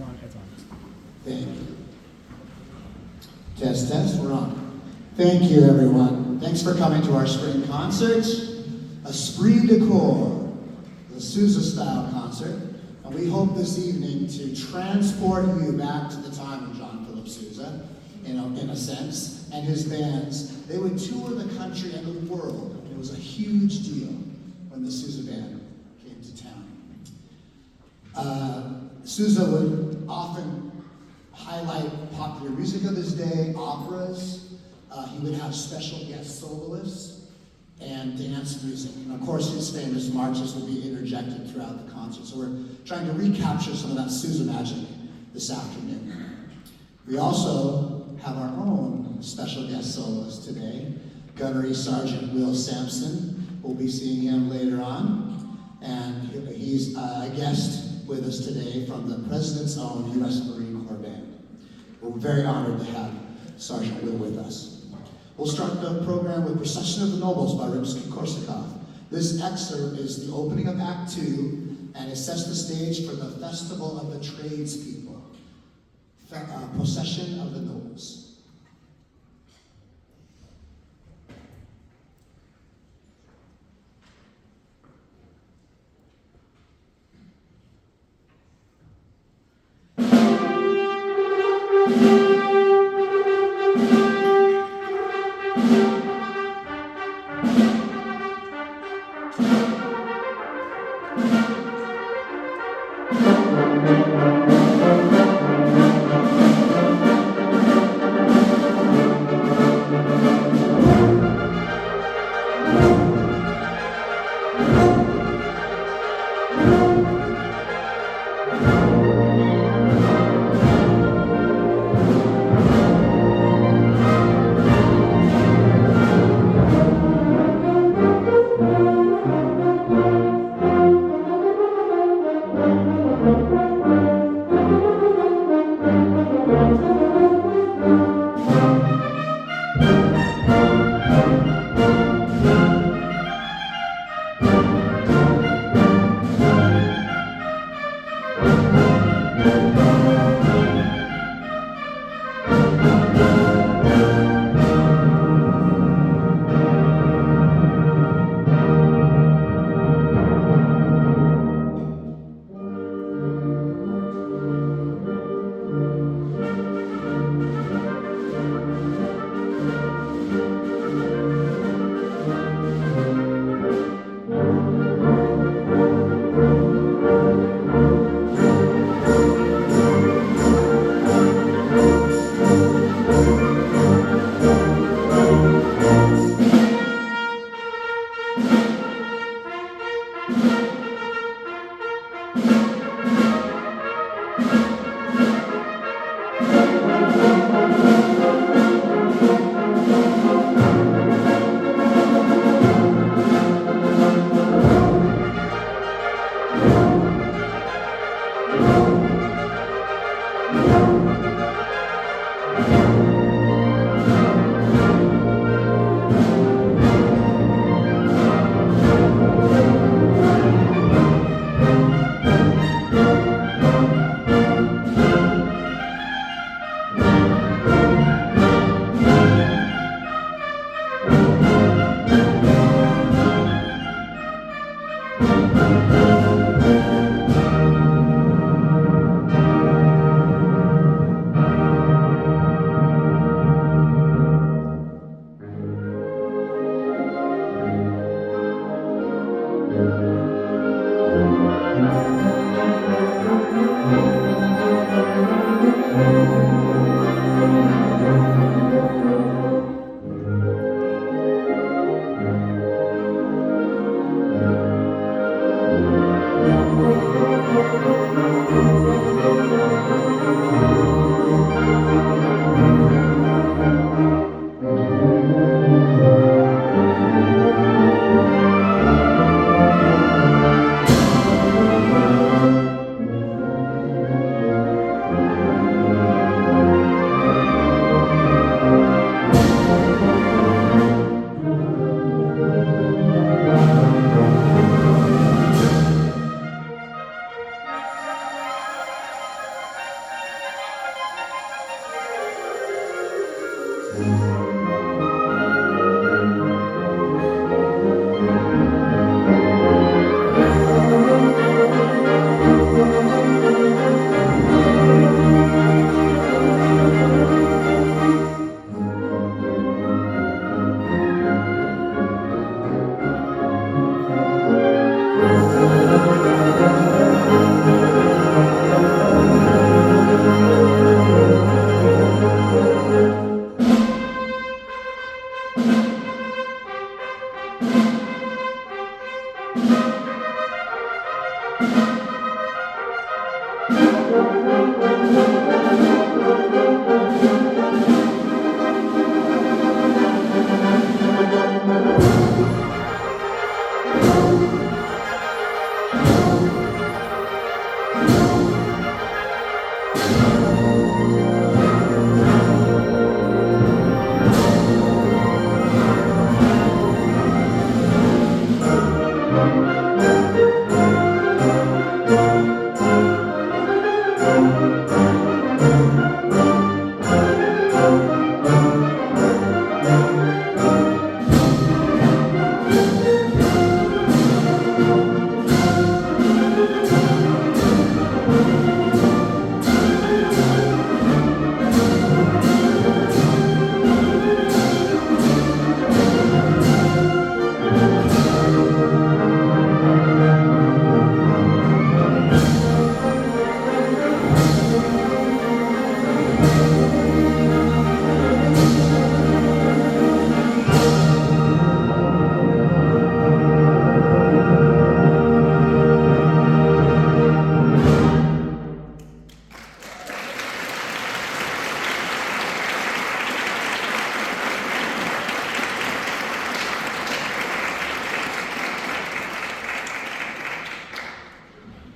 on, it's on. Thank you. Test, test, we're on. Thank you, everyone. Thanks for coming to our spring concert, Esprit de Corps, the Sousa-style concert. And we hope this evening to transport you back to the time of John Philip Sousa, in a sense, and his bands. They would tour the country and the world. It was a huge deal when the Sousa band came to town. Sousa would often highlight popular music of his day, operas. He would have special guest soloists and dance music. And of course, his famous marches would be interjected throughout the concert. So we're trying to recapture some of that Sousa magic this afternoon. We also have our own special guest soloist today, Gunnery Sergeant Will Sampson. We'll be seeing him later on. And he's a guest with us today from the President's own U.S. Marine Corps Band. We're very honored to have Sergeant Will with us. We'll start the program with Procession of the Nobles by Rimsky-Korsakov. This excerpt is the opening of Act 2, and it sets the stage for the Festival of the Tradespeople, Procession of the Nobles.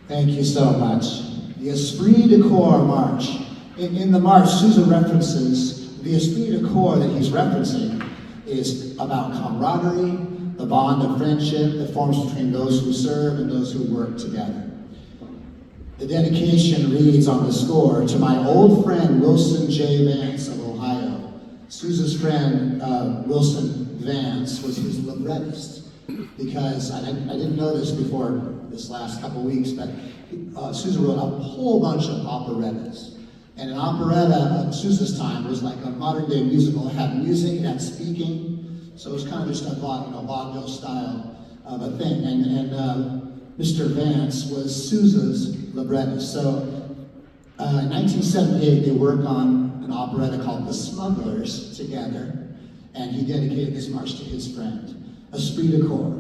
Thank you so much. The Esprit de Corps March. In the march, Sousa references the Esprit de Corps that he's referencing is about camaraderie, the bond of friendship that forms between those who serve and those who work together. The dedication reads on the score, "To my old friend Wilson J. Vance of Ohio." Sousa's friend Wilson Vance was his librettist, because I didn't know this before this last couple weeks, but Sousa wrote a whole bunch of operettas. And an operetta of Sousa's time was like a modern day musical. It had music, it had speaking, so it was kind of just a vaudeville style of a thing. And Mr. Vance was Sousa's librettist. So in 1978, they worked on an operetta called The Smugglers together, and he dedicated this march to his friend, Esprit de Corps.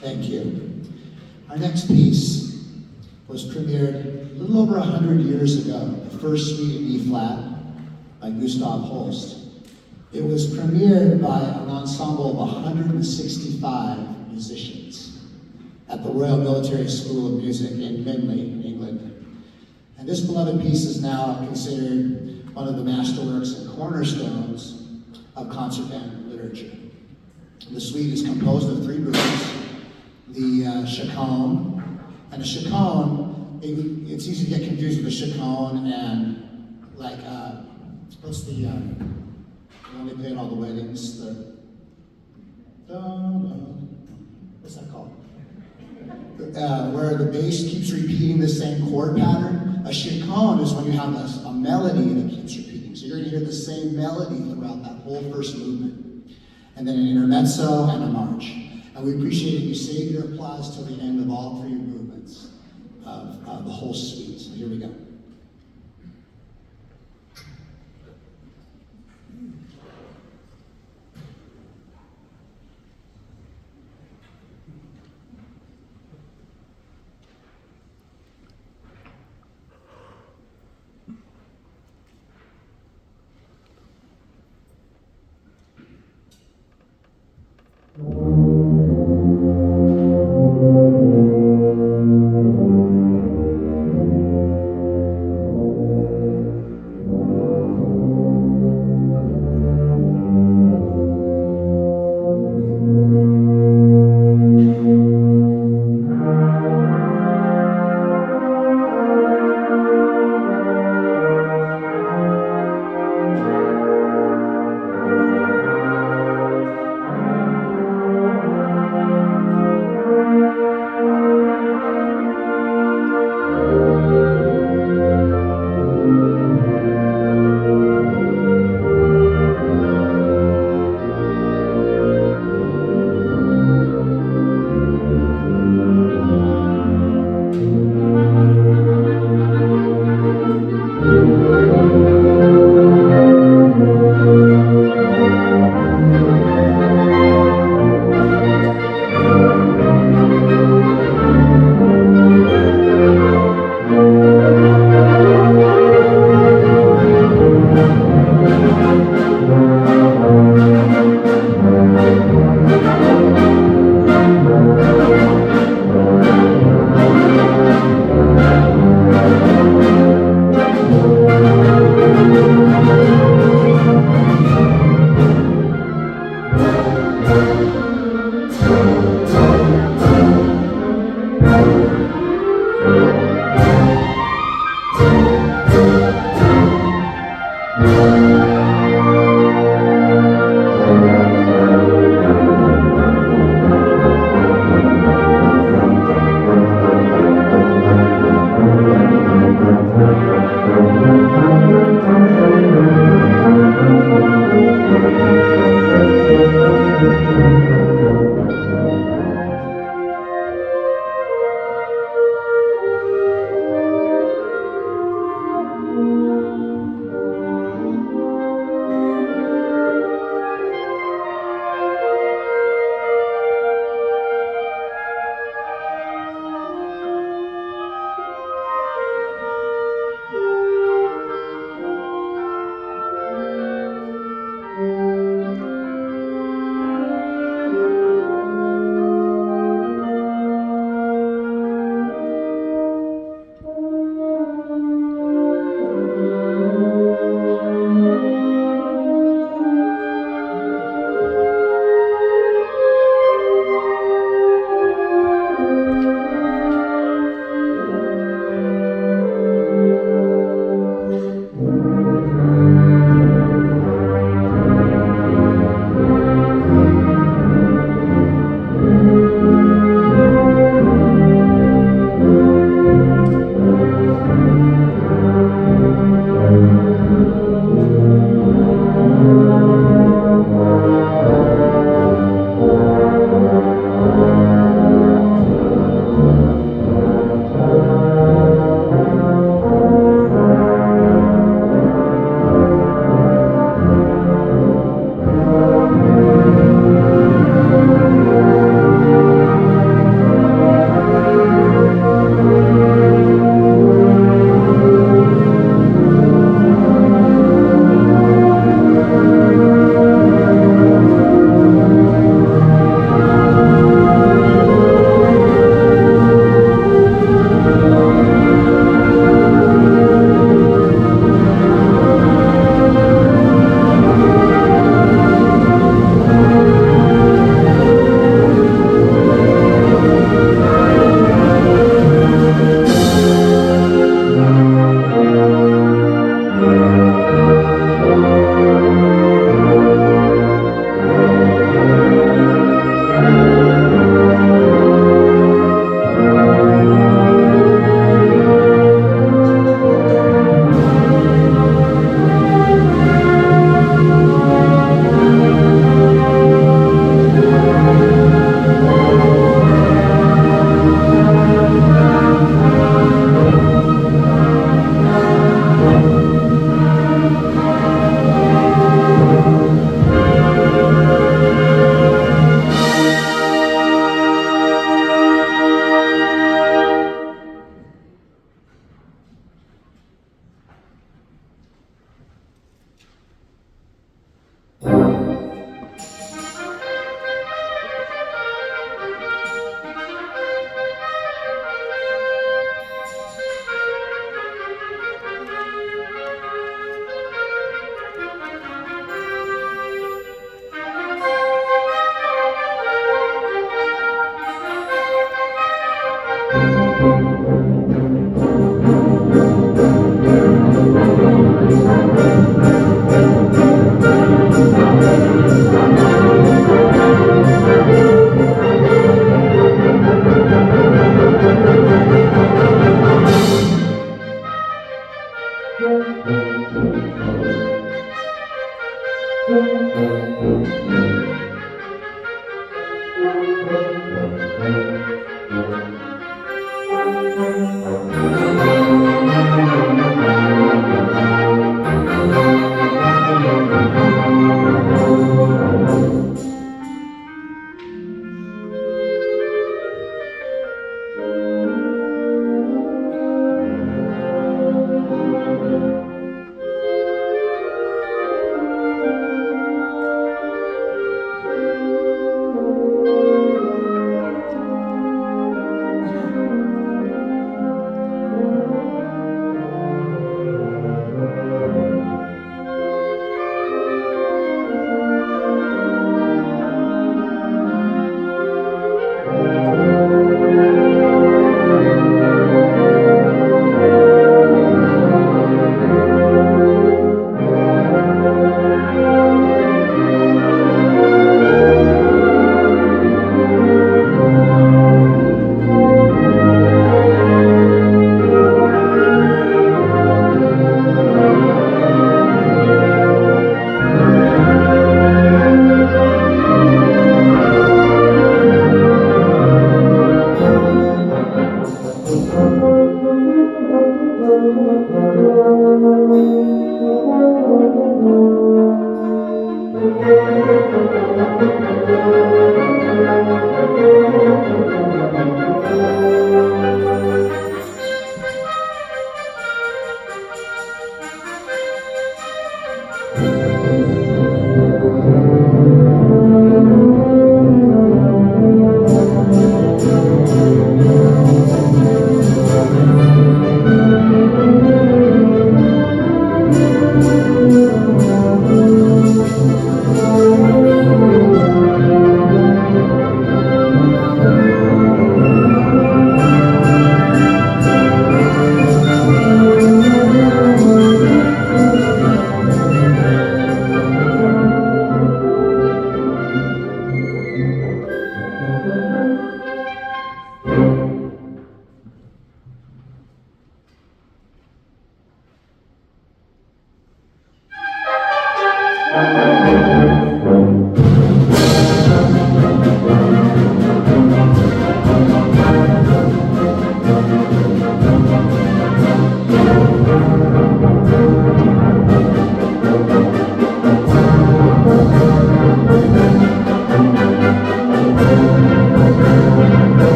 Thank you. Our next piece was premiered a little over 100 years ago, the first suite in E-flat by Gustav Holst. It was premiered by an ensemble of 165 musicians at the Royal Military School of Music in Findlay, England. And this beloved piece is now considered one of the masterworks and cornerstones of concert band literature. The suite is composed of three movements. The chaconne, and a chaconne, it's easy to get confused with a chaconne and like, what's the one they play at all the weddings, what's that called? Where the bass keeps repeating the same chord pattern. A chaconne is when you have a melody that keeps repeating. So you're gonna hear the same melody throughout that whole first movement. And then an intermezzo and a march. And we appreciate it. You save your applause till the end of all three movements of the whole suite. So here we go.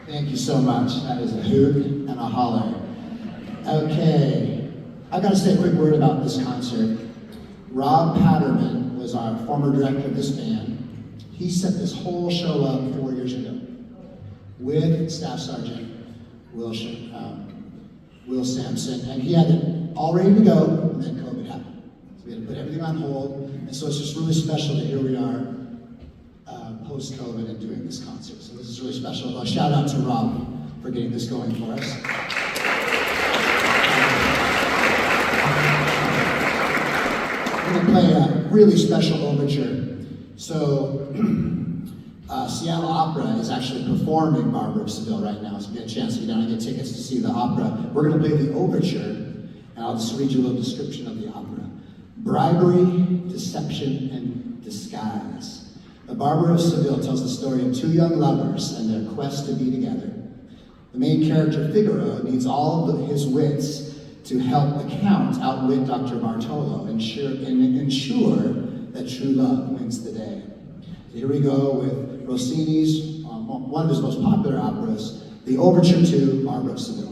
Thank you so much. That is a hoot and a holler. Okay, I've got to say a quick word about this concert. Rob Patterman was our former director of this band. He set this whole show up 4 years ago with Staff Sergeant Will Sampson, and he had it all ready to go, and then COVID happened. So we had to put everything on hold, and so it's just really special that here we are post-COVID and doing this concert. So this is really special. A shout out to Rob for getting this going for us. We're going to play a really special overture. So Seattle Opera is actually performing Barber of Seville right now, so if you get a chance to get down and get tickets to see the opera. We're going to play the overture, and I'll just read you a little description of the opera. Bribery, deception, and disguise. The Barber of Seville tells the story of two young lovers and their quest to be together. The main character, Figaro, needs all of his wits to help the Count outwit Dr. Bartolo and ensure that true love wins the day. So here we go with Rossini's, one of his most popular operas, the Overture to Barber of Seville.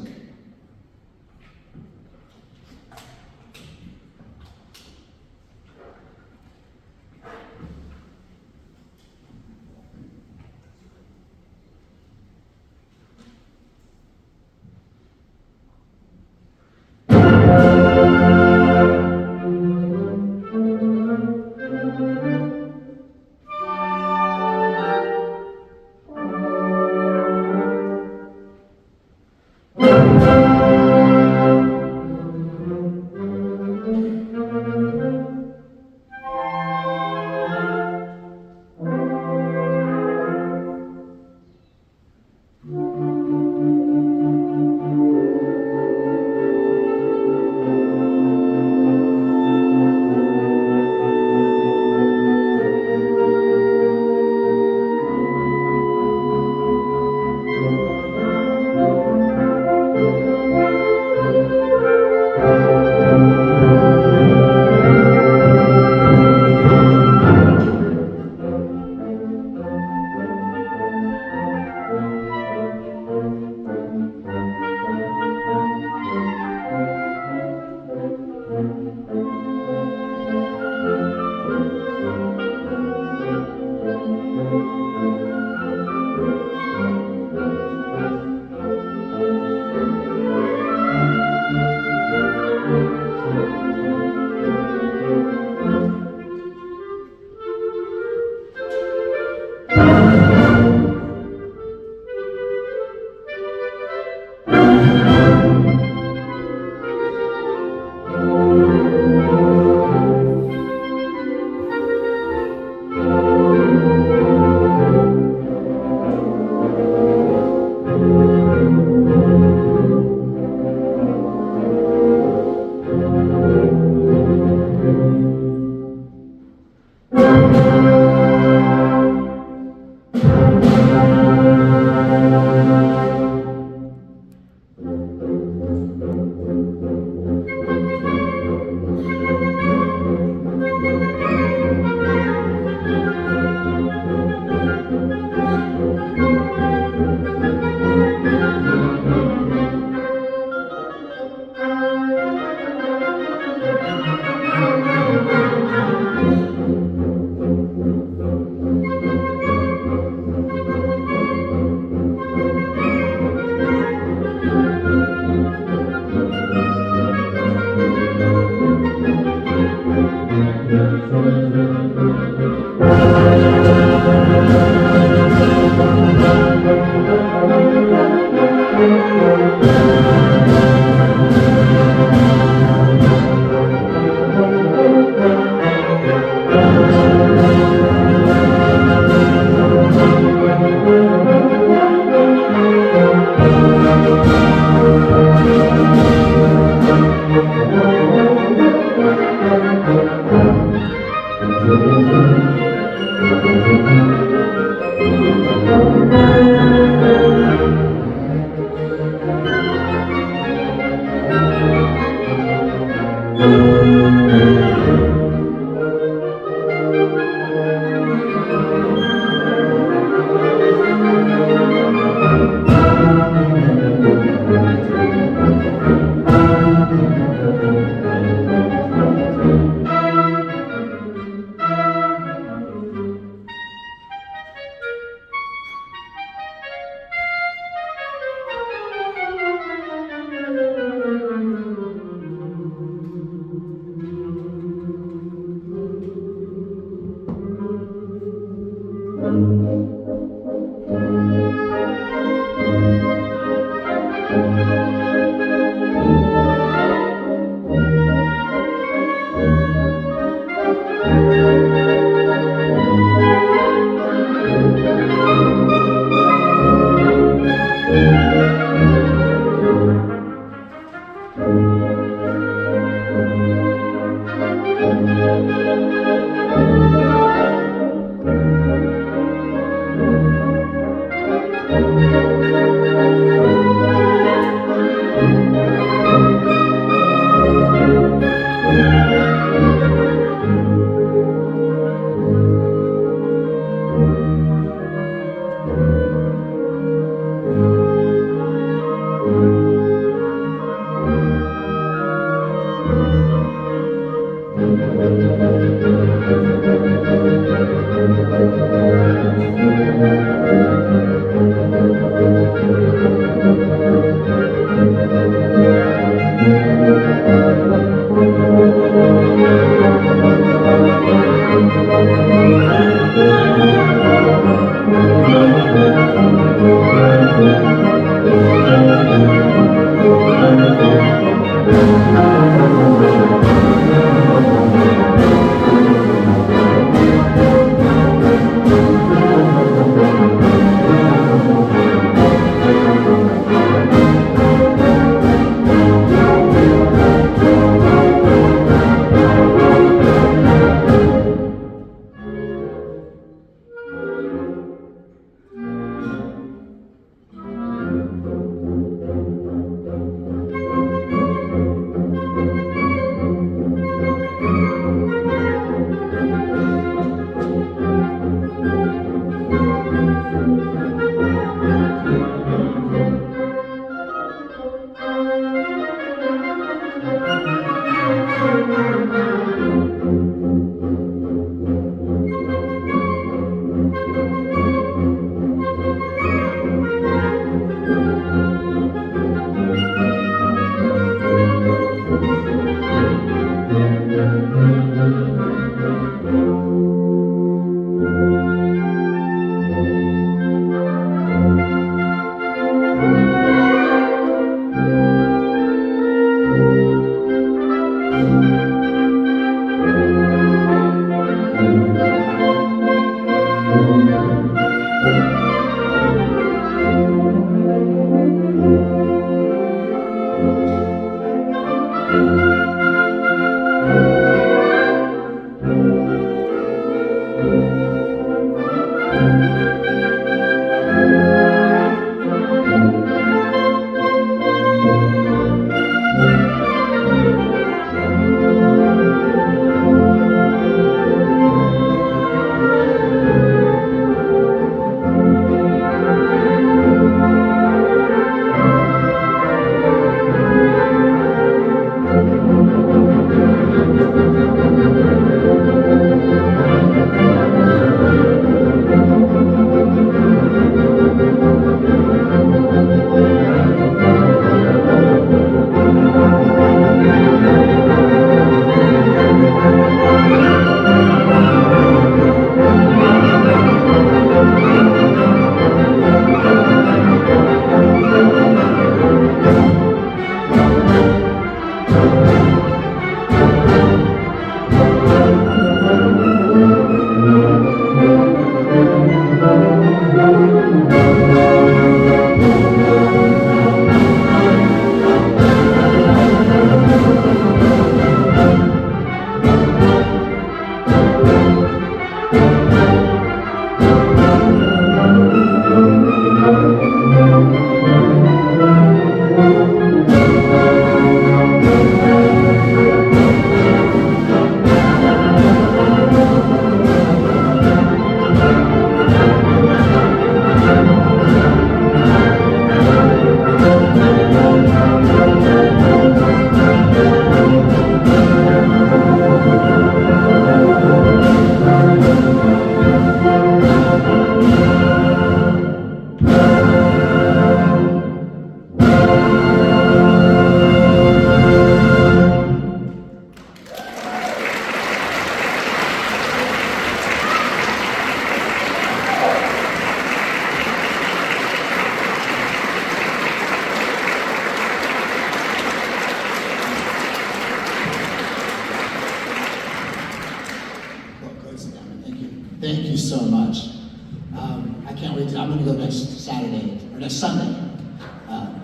I can't wait I'm going to go next Saturday, or next Sunday,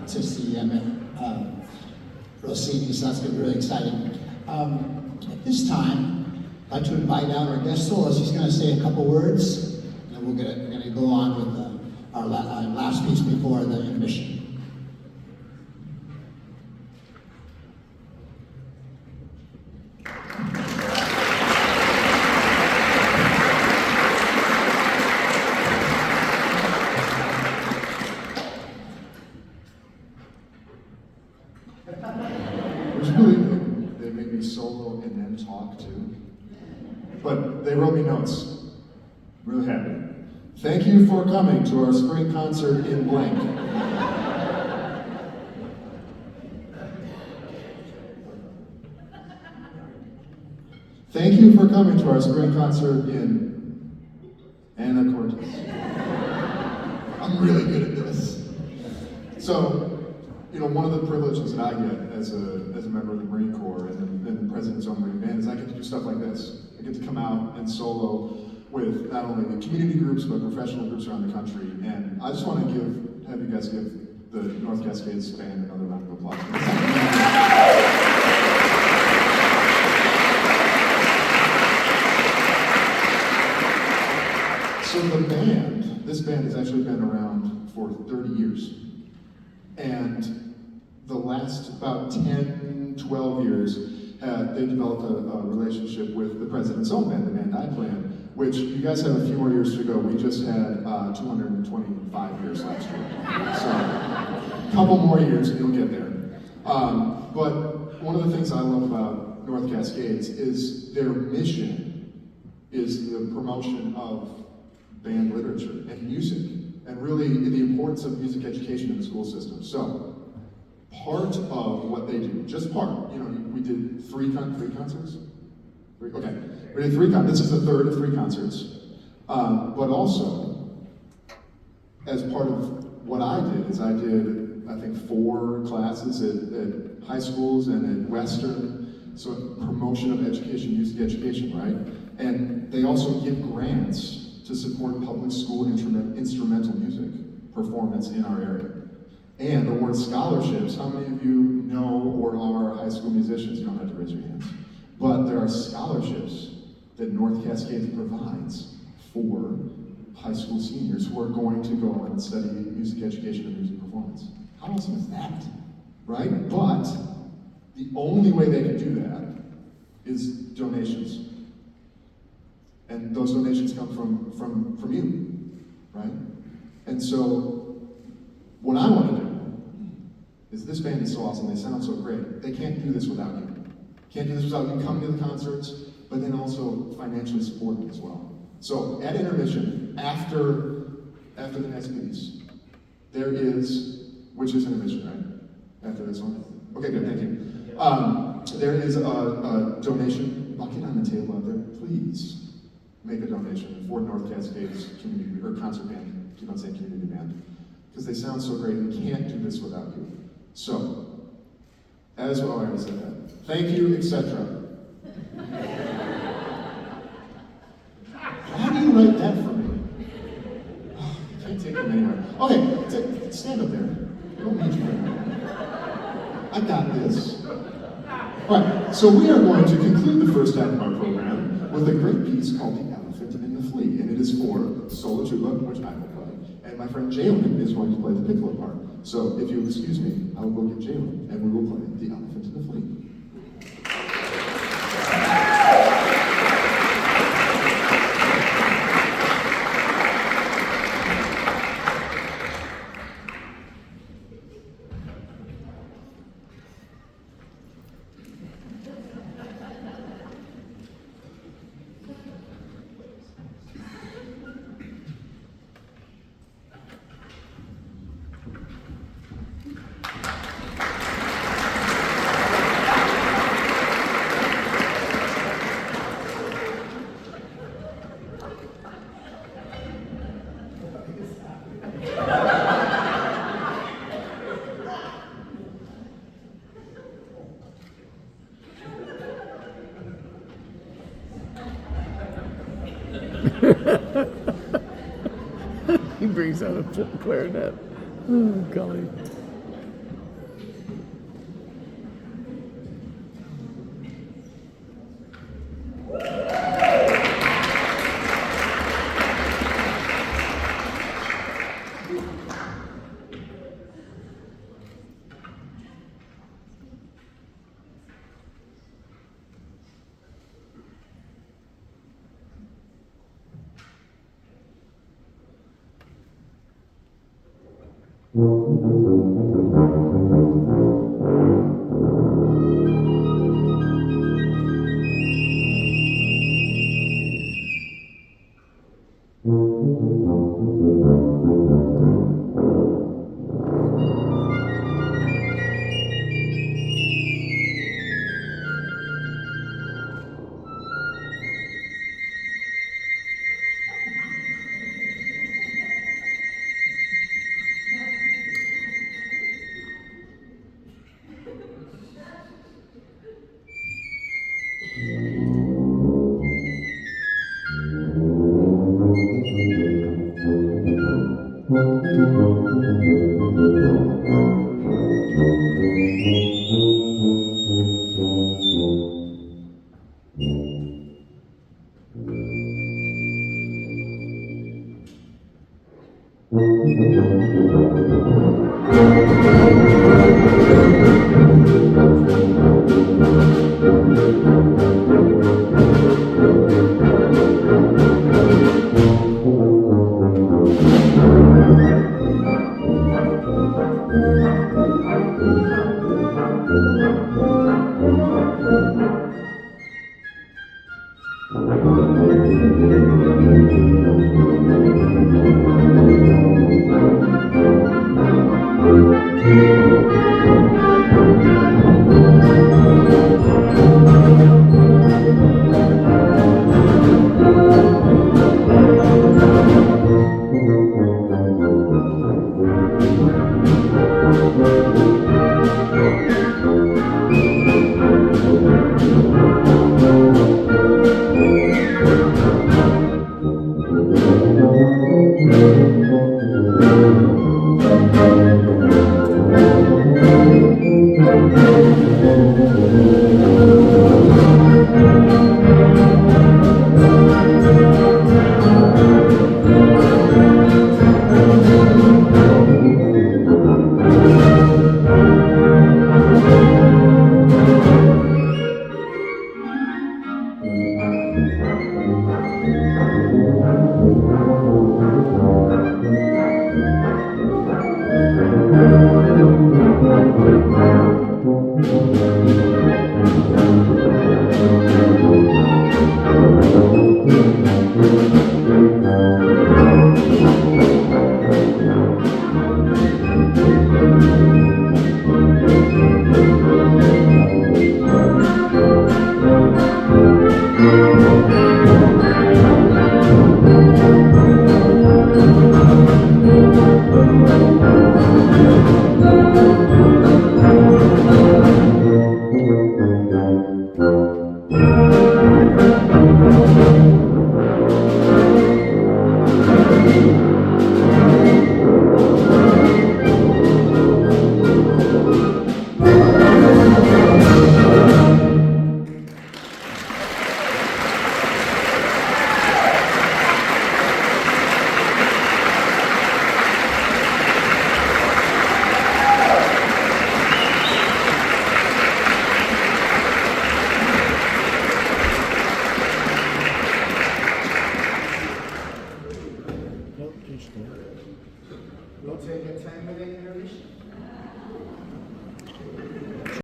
to see Rossini, so that's going to be really exciting. At this time, I'd like to invite out our guest soloist. He's going to say a couple words, and then we're going to go on with our last piece before the intermission. They made me solo and then talk too. But they wrote me notes. Really happy. Thank you for coming to our spring concert in blank. Thank you for coming to our spring concert in Ana Cortez. I'm really good at this. So, one of the privileges that I get as a member of the Marine Corps and the President's own Marine Band is I get to do stuff like this. I get to come out and solo with not only the community groups, but professional groups around the country. And I just want to have you guys give the North Cascades Band another round of applause. So this band has actually been around for 30 years. And the last about 10, 12 years, they developed a relationship with the President's own band, the band I play in, which you guys have a few more years to go. We just had 225 years last year. So a couple more years and you'll get there. But one of the things I love about North Cascades is their mission is the promotion of band literature and music, and really the importance of music education in the school system. So, part of what they do, just part, we did three concerts? Okay, we did this is the third of 3 concerts. But also, as part of what I did, I think 4 classes at high schools and at Western, so promotion of education, music education, right? And they also give grants to support public school instrumental music performance in our area. And award scholarships. How many of you know or are high school musicians? You don't have to raise your hands. But there are scholarships that North Cascades provides for high school seniors who are going to go on and study music education and music performance. How awesome is that? Right? But the only way they can do that is donations. And those donations come from you, right? And so, what I want to do is this band is so awesome, they sound so great. They can't do this without you. Can't do this without you coming to the concerts, but then also financially supporting as well. So, at intermission, after the next piece, there is, which is intermission, right? After this one? Okay, good, thank you. There is a donation bucket on the table out there. Please make a donation for North Cascades community or concert band. Keep on saying community band, because they sound so great. We can't do this without you. So, as well, I already said that. Thank you, etc. How do you write that for me? Oh, I can't take them anywhere. Okay, stand up there. I don't need you right now. I got this. All right, so we are going to conclude the first half of our program with a great piece called The Elephant in the Flea, and it is for solo tuba, which I will play, and my friend Jalen is going to play the piccolo part. So if you excuse me, I will go get Jalen, and we will play The Elephant in the Flea. He brings out a clarinet. Oh, golly.